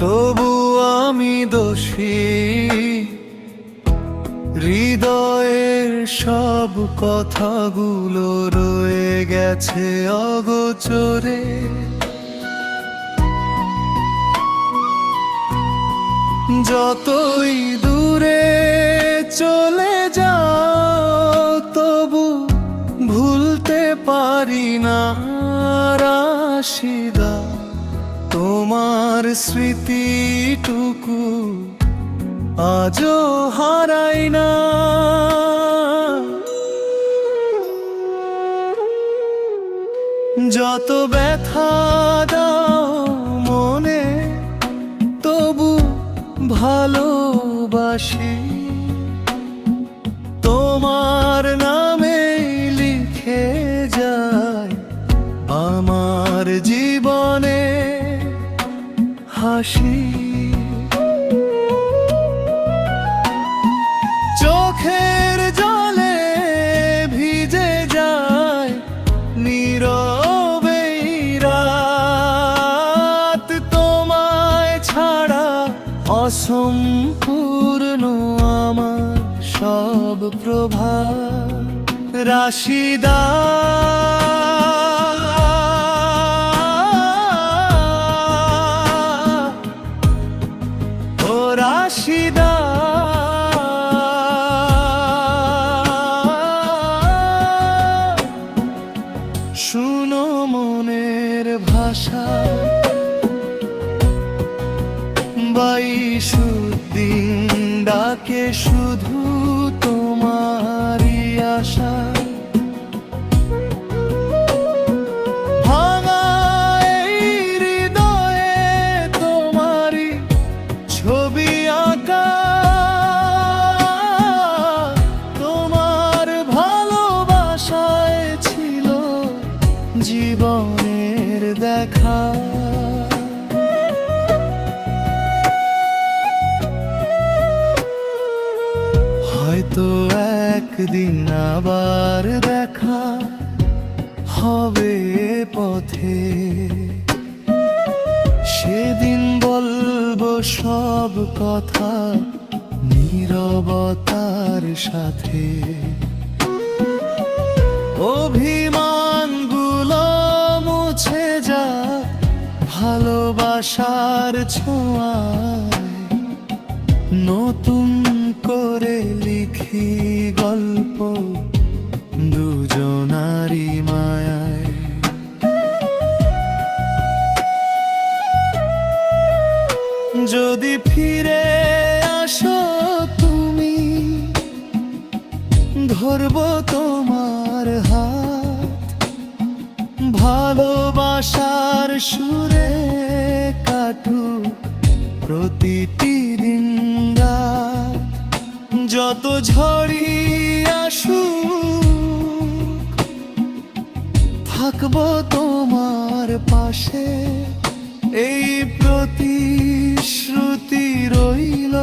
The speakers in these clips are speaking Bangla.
তবু আমি দোষী, হৃদয়ের সব কথাগুলো রয়ে গেছে অগোচরে। যতই দূরে চলে যাও তবু ভুলতে পারি না রাশিদা, তোমার স্মৃতিটুকু আজও হারাই না। যত ব্যথা দাও মনে তবু ভালোবাসি, তোমার নামে লিখে যায় আমার জীবনে হাসি। চোখের জলে ভিজে যায় নীরবে রাত, তোমায় ছাড়া অসম্পূর্ণ আমার সব প্রভাত। রাশিদা ও রাশিদা, শুনো মনের ভাষা, বাইশুদ্দিন ডাকে শুধু তোমারই আশা। ভাঙা এই হৃদয়ে তোমারই ছবি আঁকা, তোমার ভালোবাসায় ছিল জীবনের দেখা। হয়তো একদিন আবার দেখা হবে পথে, সেদিন বলবো সব কথা নীরবতার সাথে। অভিমানগুলো মুছে যায় ভালোবাসার ছোঁয়ায়, নতুন করে লিখি গল্প দুজনারি মায়ায়। যদি ফিরে আসো তুমি, ধরবো তোমার হাত, ভালোবাসার সুরে কাটুক প্রতিটি দিন রাত। যত ঝড়ি আসুক থাকবো তোমার পাশে, এই প্রতিশ্রুতি রইল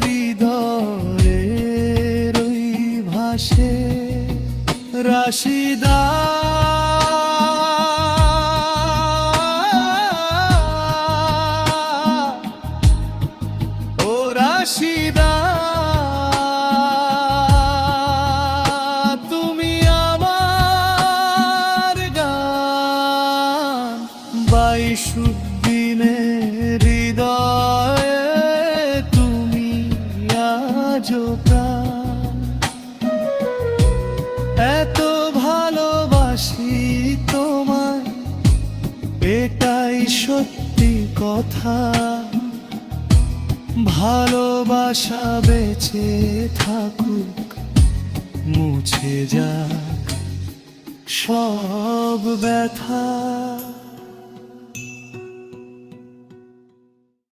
হৃদয়ে রই ভাসে। রাশিদা ও রাশিদা, তুমি আমার গান, বাইশুদ্দিনের হৃদয়ে তুমি আজও প্রাণ। এত ভালোবাসি তোমায়, এটাই সত্যি কথা। ভালোবাসা বেঁচে থাকুক, মুছে যাক সব ব্যথা।